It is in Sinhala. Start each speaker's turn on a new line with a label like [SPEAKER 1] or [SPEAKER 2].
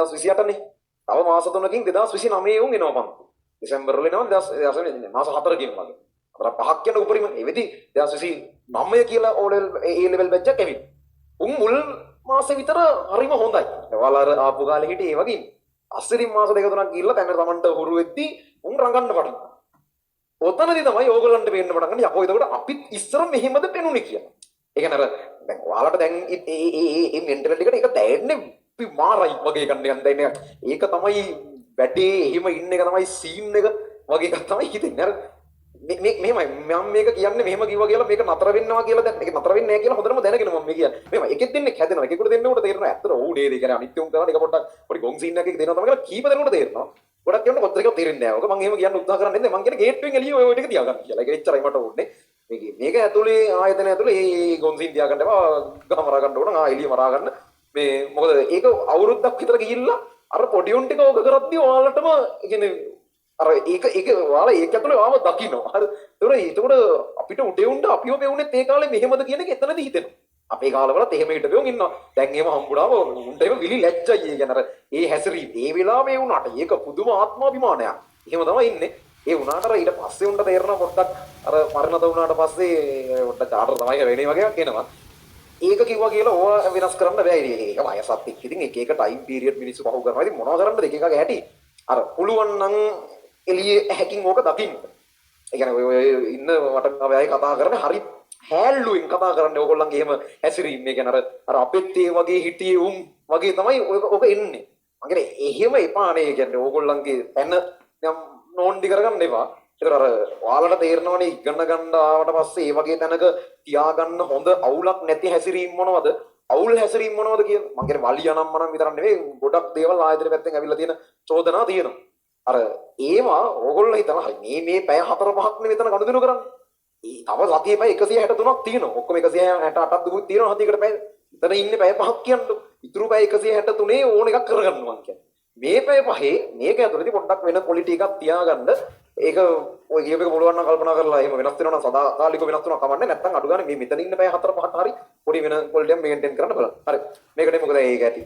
[SPEAKER 1] 2028නේ. තව මාස 3කින් 2029 උන් එනවා පන්ති. දෙසැම්බර් වල එනවා 2029 මාස 4කින් වගේ. අපර 5ක් යන උපරිම එවෙදි 2029 කියලා O level batch එකක් ඇවිත්. උන් මුල් මාසෙ විතර හරිම හොඳයි. ඔයාලා අර ආපු කාලේ හිටියේ ඒ වගේ. අස්සරින් මාස දෙක තුනක් ගිහිල්ලා දැන් තමන්ට හුරු වෙද්දි උන් රඟන්න පටන් ගන්නවා. ඔතනදී තමයි ඕගොල්ලන්ට පේන්න පටන් ගන්නේ යකෝ එතකොට අපිත් ඉස්සර මෙහෙමද පෙනුනේ කියලා. ඒ කියන්නේ අර දැන් ඔයාලට දැන් මේ මෙන්ටැලිටි එකට ඒක දැනෙන්නේ මාරයි වගේ ගන්න යන්නේ. ඒක තමයි වැඩේ එහෙම ඉන්න එක තමයි සීන් එක වගේ එකක් තමයි හිතෙන්නේ. අර මෙහෙමයි මම මේක කියන්නේ මෙහෙම කිව්වා කියලා මේක නතර වෙන්නවා කියලා දැන් මේක නතර වෙන්නේ නැහැ කියලා හොඳටම දැනගෙන මම මේ කියන්නේ. මෙහෙමයි එකෙක් දෙන්නෙක් හැදෙනවා එකෙකුට දෙන්නෙකුට තේරෙනවා ඇත්තට ඔව් නේද ඒ කියන්නේ අනිත්‍යුම් කරන එක පොඩ්ඩක් පොඩි ගොන් සීන් එකක් දෙනවා තමයි කියලා කීප දෙනෙකුට තේරෙනවා. ගොඩක් කියන්න කොච්චර එකක් තේරෙන්නේ නැහැ. ඔක මම එහෙම කියන්න උත්සාහ කරන්නේ නැහැ. මම කියන්නේ ගේට්ටුවෙන් එළිය ඔය ටික තියාගන්න කියලා. ඒක එච්චරයි මට ඕනේ. මේක ඇතුලේ ආයතන ඇතුලේ මේ ගොන් සීන් තියාගන්න එපා. ගහ මරා ගන්න ඕන. එළිය මරා ගන්න. මේ මොකද ඒක අවුරුද්දක් විතර ගිහිල්ලා අර පොඩි උන් ටික ඕක කරද්දී ඔයාලටම කියන්නේ අර ඒක ඔයාලා ඒක ඇතුලේ ආව දකින්න. හරි. ඒතකොට අපිට උඩේ උණ්ඩ අපිව පෙවුනේ ඒ කාලේ මෙහෙමද කියන එක එතනදී හිතෙනවා. අපේ කාලවලත් එහෙම හිටපෙවුන් ඉන්නවා. දැන් එහෙම හම්බුනාම උන්ට එහෙම විලි ලැජ්ජයි. ඒ කියන්නේ අර ඒ හැසිරීම ඒ වෙලාවේ වුණාට ඒක පුදුම ආත්මාභිමානයක්. එහෙම තමයි ඉන්නේ. ඒ වුණාට අර ඊට පස්සේ උන්ට තේරෙනවා පොඩ්ඩක් අර මරණත වුණාට පස්සේ පොඩ්ඩක් චාටර් තමයි වෙන්නේ වගේ එකක් එනවා. ඒක කිව්වා කියලා ඕවා වෙනස් කරන්න බෑ. ඒක වයසත් එක්ක ඉතින් එක එක ටයිම් පීරියඩ් මිනිස්සු පහු කරනවා. ඉතින් මොනවා කරන්නද එක එකගේ හැටි. අර පුළුවන් නම් එළියේ හැකින් ඕක දකින්න. ඒ කියන්නේ ඔය ඉන්න වට අය කතා කරන්නේ හරි හැල්ලුවෙන් කතා කරන්නේ ඕගොල්ලන්ගේ එහෙම හැසිරීම. ඒ කියන්නේ අර අපෙත් ඒ වගේ හිටියේ උන් වගේ තමයි ඔක එන්නේ. මම කියන්නේ එහෙම එපානේ. ඒ කියන්නේ ඕගොල්ලන්ගේ පැන නම් නෝන්ඩි කරගන්න එපා. ඒතර අර ඔයාලට තේරෙනවනේ ඉගෙන ගන්න ආවට පස්සේ ඒ වගේ තැනක තියාගන්න හොඳ අවුලක් නැති හැසිරීම මොනවද? අවුල් හැසිරීම මොනවද කියන මම කියන්නේ වලියනම් මනම් විතරක් නෙවෙයි ගොඩක් දේවල් ආයතන පැත්තෙන් ඇවිල්ලා තියෙන චෝදනා තියෙනවා. අර ඒවා ඕගොල්ලෝ හිතනවා හරි මේ පැය 4-5ක් නේ මෙතන ගනුදෙනු කරන්නේ. තව සතියේ පැය 163ක් තියෙනවා. ඔක්කොම 168ක් දුමුත් තියෙනවා හදිකට පැය. එතන ඉන්නේ පැය 5ක් කියන්නේ. ඉතුරු පැය 163 ඕන එකක් කරගන්න මං කියන්නේ. මේ පැය 5 මේක ඇතුළතදී පොඩ්ඩක් වෙන ක්වොලිටි එකක් තියාගන්න. ඒක ඔය ගේම් එක පුළුවන් නම් කල්පනා කරලා එහෙම වෙනස් වෙනවා නම් සදාකාලිකව වෙනස් වෙනවා කමන්නේ නැත්නම් අඩු ගන්න මේ මෙතන ඉන්න පැය 4-5ක් හරි පොඩි වෙන ක්වොලිටි එකක් මේන්ටේන් කරන්න බලන්න. හරි. මේකනේ මොකද ඒක ඇති.